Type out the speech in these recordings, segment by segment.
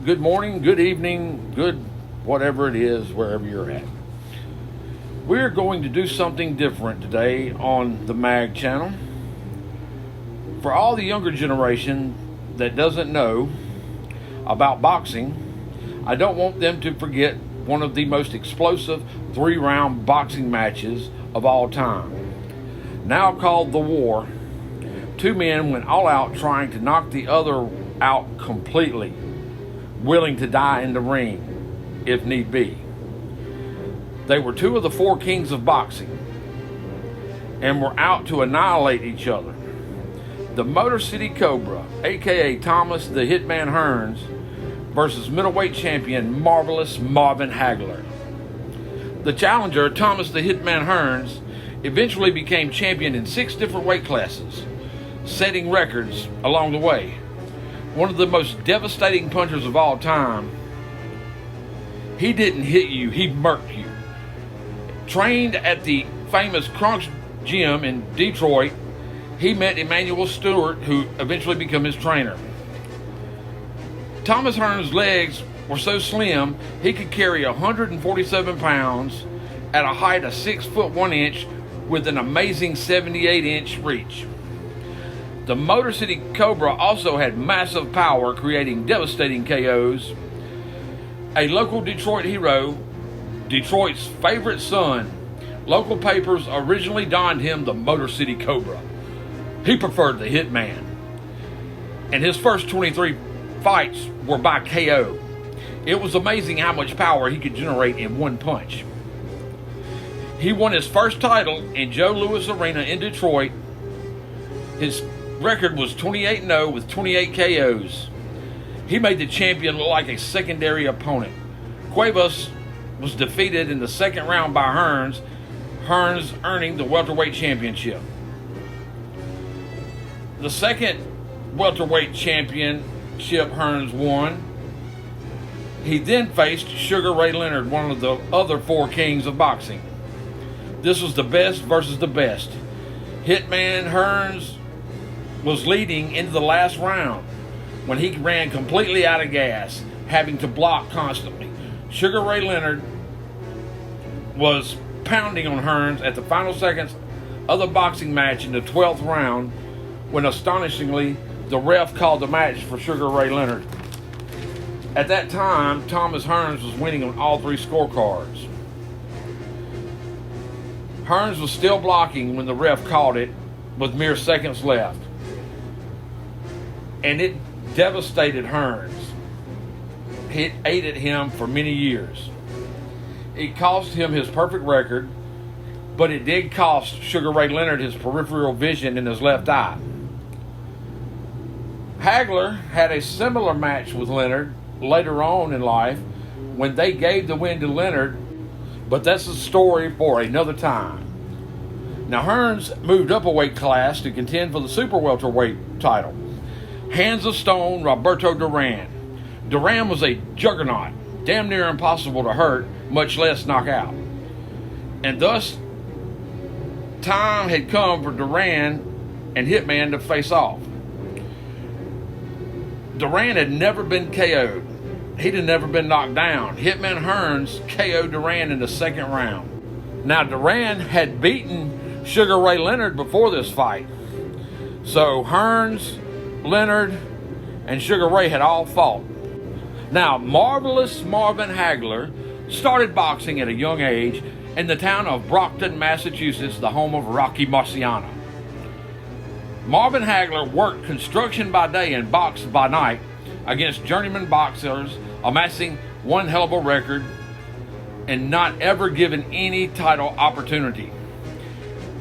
good morning, good evening, good whatever it is, wherever you're at. We're going to do something different today on the M.A.G.G channel. For all the younger generation that doesn't know about boxing, I don't want them to forget one of the most explosive 3-round boxing matches of all time. Now called The War, two men went all out trying to knock the other out completely, willing to die in the ring if need be. They were two of the 4 kings of boxing and were out to annihilate each other. The Motor City Cobra, aka Thomas the Hitman Hearns, versus middleweight champion Marvelous Hagler. The challenger, Thomas the Hitman Hearns, eventually became champion in 6 different weight classes, setting records along the way. One of the most devastating punchers of all time. He didn't hit you, he murked you. Trained at the famous Kronk's Gym in Detroit, he met Emanuel Stewart, who eventually became his trainer. Thomas Hearns' legs were so slim, he could carry 147 pounds at a height of 6 foot 1 inch with an amazing 78-inch reach. The Motor City Cobra also had massive power, creating devastating KOs. A local Detroit hero, Detroit's favorite son, local papers originally donned him the Motor City Cobra. He preferred the Hitman, and his first 23 fights were by KO. It was amazing how much power he could generate in one punch. He won his first title in Joe Louis Arena in Detroit. His record was 28-0 with 28 KOs. He made the champion look like a secondary opponent. Cuevas was defeated in the second round by Hearns earning the welterweight championship. The second welterweight championship Hearns won. He then faced Sugar Ray Leonard, one of the other 4 kings of boxing. This was the best versus the best. Hitman Hearns was leading into the last round when he ran completely out of gas, having to block constantly. Sugar Ray Leonard was pounding on Hearns at the final seconds of the boxing match in the 12th round, when astonishingly the ref called the match for Sugar Ray Leonard. At that time, Thomas Hearns was winning on all 3 scorecards. Hearns was still blocking when the ref called it with mere seconds left, and it devastated Hearns. It ate at him for many years. It cost him his perfect record, but it did cost Sugar Ray Leonard his peripheral vision in his left eye. Hagler had a similar match with Leonard later on in life when they gave the win to Leonard, but that's a story for another time. Now Hearns moved up a weight class to contend for the super welterweight title. Hands of Stone Roberto Duran. Duran was a juggernaut, damn near impossible to hurt, much less knock out. And thus, time had come for Duran and Hitman to face off. Duran had never been KO'd. He'd had never been knocked down. Hitman Hearns KO'd Duran in the second round. Now, Duran had beaten Sugar Ray Leonard before this fight. So, Hearns, Leonard, and Sugar Ray had all fought. Now, Marvelous Hagler started boxing at a young age in the town of Brockton, Massachusetts, the home of Rocky Marciano. Marvin Hagler worked construction by day and boxed by night against journeyman boxers, amassing one hell of a record and not ever given any title opportunity.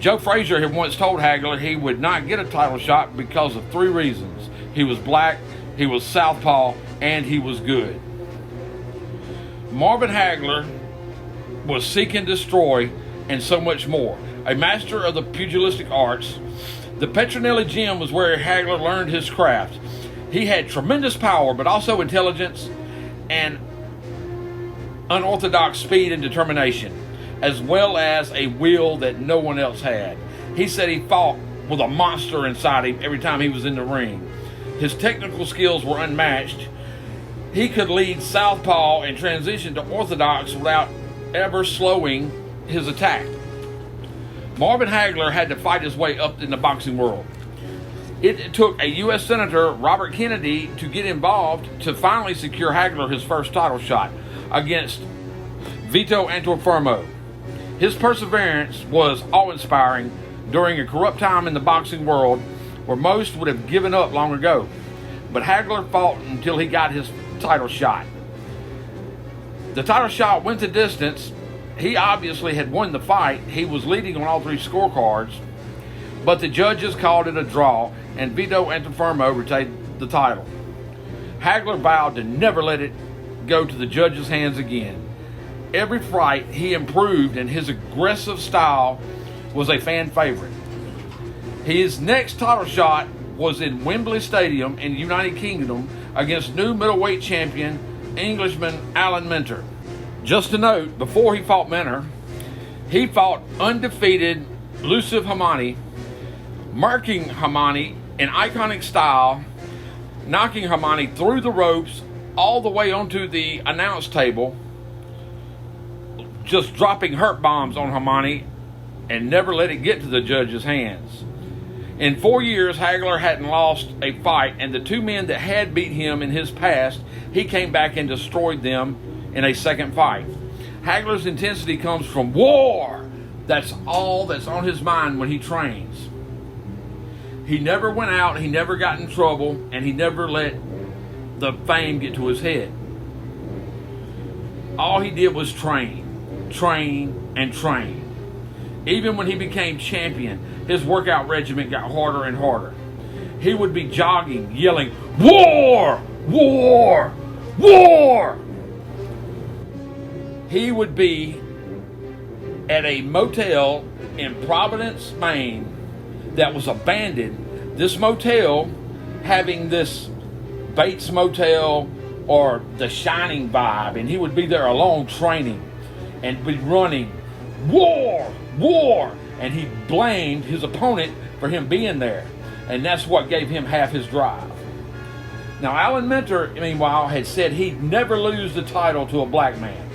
Joe Frazier had once told Hagler he would not get a title shot because of 3 reasons. He was black, he was southpaw, and he was good. Marvin Hagler was seek and destroy and so much more. A master of the pugilistic arts, the Petronelli Gym was where Hagler learned his craft. He had tremendous power, but also intelligence and unorthodox speed and determination, as well as a will that no one else had. He said he fought with a monster inside him every time he was in the ring. His technical skills were unmatched, he could lead southpaw and transition to orthodox without ever slowing his attack. Marvin Hagler had to fight his way up in the boxing world. It took a U.S. Senator, Robert Kennedy, to get involved to finally secure Hagler his first title shot against Vito Antuofermo. His perseverance was awe-inspiring during a corrupt time in the boxing world where most would have given up long ago. But Hagler fought until he got his title shot. The title shot went the distance. He obviously had won the fight. He was leading on all three scorecards, but the judges called it a draw, and Vito Antuofermo retained the title. Hagler vowed to never let it go to the judges' hands again. Every fight he improved, and his aggressive style was a fan favorite. His next title shot was in Wembley Stadium in the United Kingdom against new middleweight champion Englishman Alan Minter. Just to note, before he fought Minter, he fought undefeated Yusuf Hamani, marking Hamani in iconic style, knocking Hamani through the ropes all the way onto the announce table, just dropping hurt bombs on Hamani and never let it get to the judges' hands. In 4 years, Hagler hadn't lost a fight, and the two men that had beat him in his past, he came back and destroyed them in a second fight. Hagler's intensity comes from war. That's all that's on his mind when he trains. He never went out, he never got in trouble, and he never let the fame get to his head. All he did was train, and train. Even when he became champion, his workout regimen got harder and harder. He would be jogging, yelling, "War! War! War!" He would be at a motel in Providence, Maine, that was abandoned. This motel having this Bates Motel or the Shining vibe, and he would be there alone training and be running, "War! War!" And he blamed his opponent for him being there. And that's what gave him half his drive. Now, Alan Minter, meanwhile, had said he'd never lose the title to a black man.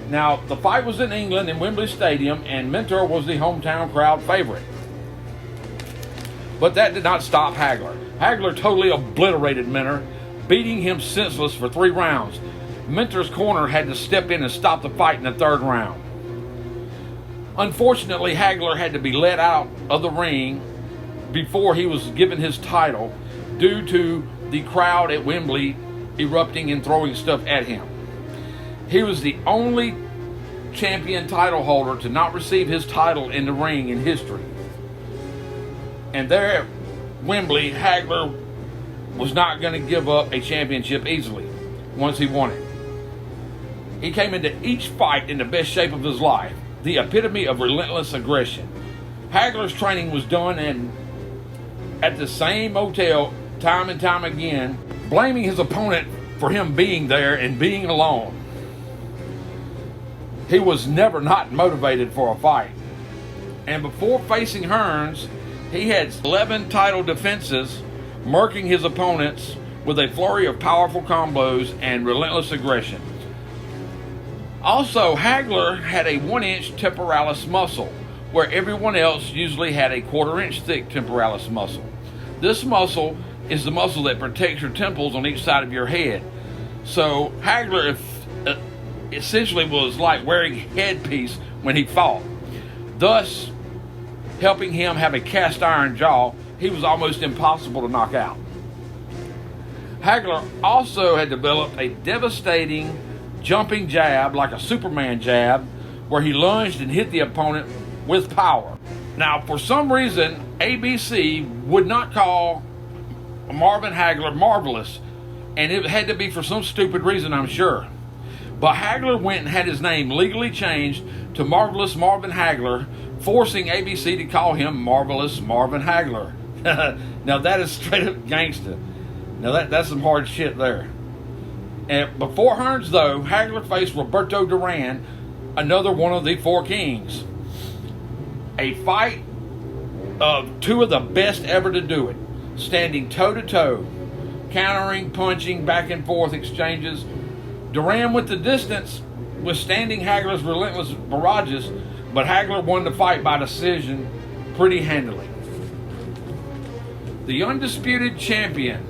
Now, the fight was in England in Wembley Stadium, and Minter was the hometown crowd favorite. But that did not stop Hagler. Hagler totally obliterated Minter, beating him senseless for 3 rounds. Minter's corner had to step in and stop the fight in the 3rd round. Unfortunately, Hagler had to be let out of the ring before he was given his title due to the crowd at Wembley erupting and throwing stuff at him. He was the only champion title holder to not receive his title in the ring in history. And there at Wembley, Hagler was not going to give up a championship easily once he won it. He came into each fight in the best shape of his life, the epitome of relentless aggression. Hagler's training was done at the same motel time and time again, blaming his opponent for him being there and being alone. He was never not motivated for a fight. And before facing Hearns, he had 11 title defenses, murking his opponents with a flurry of powerful combos and relentless aggression. Also, Hagler had a 1-inch temporalis muscle, where everyone else usually had a 1/4-inch thick temporalis muscle. This muscle is the muscle that protects your temples on each side of your head. So Hagler essentially was like wearing a headpiece when he fought, thus helping him have a cast iron jaw. He was almost impossible to knock out. Hagler also had developed a devastating jumping jab, like a Superman jab, where he lunged and hit the opponent with power. Now, for some reason, ABC would not call Marvin Hagler Marvelous, and it had to be for some stupid reason, I'm sure. But Hagler went and had his name legally changed to Marvelous Marvin Hagler, forcing ABC to call him Marvelous Marvin Hagler. Now that is straight up gangsta. Now that's some hard shit there. And before Hearns, though, Hagler faced Roberto Duran, another one of the 4 Kings. A fight of 2 of the best ever to do it, standing toe-to-toe. countering, punching, back and forth exchanges. Duran went the distance, withstanding Hagler's relentless barrages, but Hagler won the fight by decision pretty handily. The undisputed champion,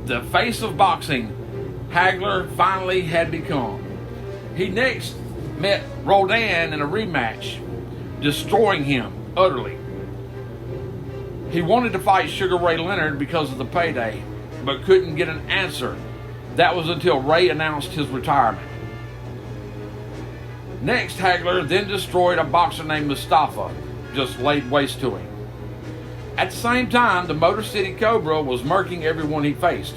the face of boxing, Hagler finally had become. He next met Rodan in a rematch, destroying him utterly. He wanted to fight Sugar Ray Leonard because of the payday, but couldn't get an answer. That was until Ray announced his retirement. Next, Hagler then destroyed a boxer named Mustafa, just laid waste to him. At the same time, the Motor City Cobra was murking everyone he faced.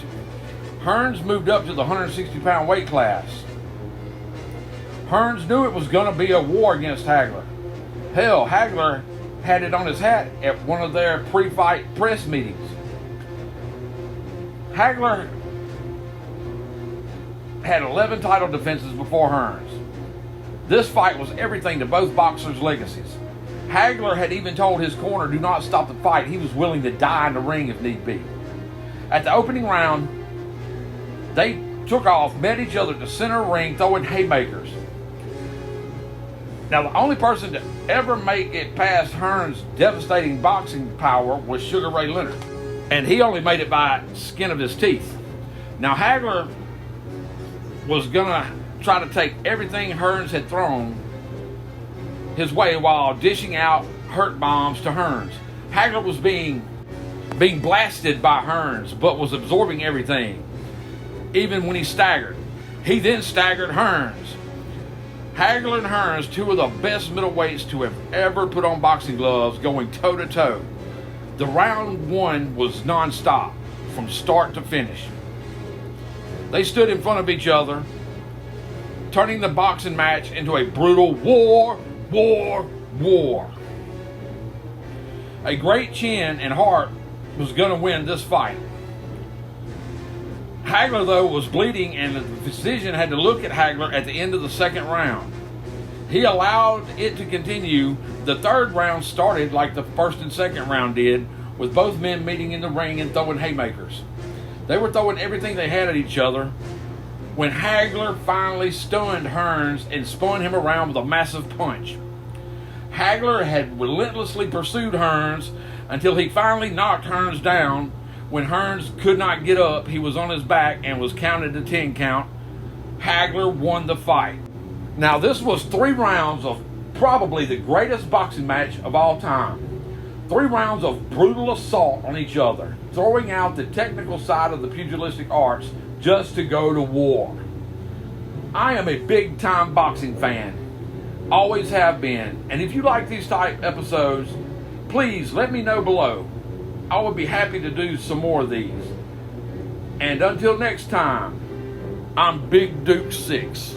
Hearns moved up to the 160-pound weight class. Hearns knew it was going to be a war against Hagler. Hell, Hagler had it on his hat at one of their pre-fight press meetings. Hagler had 11 title defenses before Hearns. This fight was everything to both boxers' legacies. Hagler had even told his corner, do not stop the fight. He was willing to die in the ring if need be. At the opening round, they took off, met each other to center ring, throwing haymakers. Now, the only person to ever make it past Hearns' devastating boxing power was Sugar Ray Leonard, and he only made it by skin of his teeth. Now, Hagler was going to try to take everything Hearns had thrown his way while dishing out hurt bombs to Hearns. Hagler was being blasted by Hearns, but was absorbing everything, even when he staggered. He then staggered Hearns. Hagler and Hearns, two of the best middleweights to have ever put on boxing gloves, going toe-to-toe. The round one was non-stop, from start to finish. They stood in front of each other, turning the boxing match into a brutal war. A great chin and heart was going to win this fight. Hagler, though, was bleeding, and the physician had to look at Hagler at the end of the second round. He allowed it to continue. The third round started like the first and second round did, with both men meeting in the ring and throwing haymakers. They were throwing everything they had at each other when Hagler finally stunned Hearns and spun him around with a massive punch. Hagler had relentlessly pursued Hearns until he finally knocked Hearns down. When Hearns could not get up, he was on his back and was counted to 10 count. Hagler won the fight. Now, this was 3 rounds of probably the greatest boxing match of all time. 3 rounds of brutal assault on each other, throwing out the technical side of the pugilistic arts just to go to war. I am a big-time boxing fan. Always have been. And if you like these type episodes, please let me know below. I would be happy to do some more of these. And until next time, I'm Big Duke 6.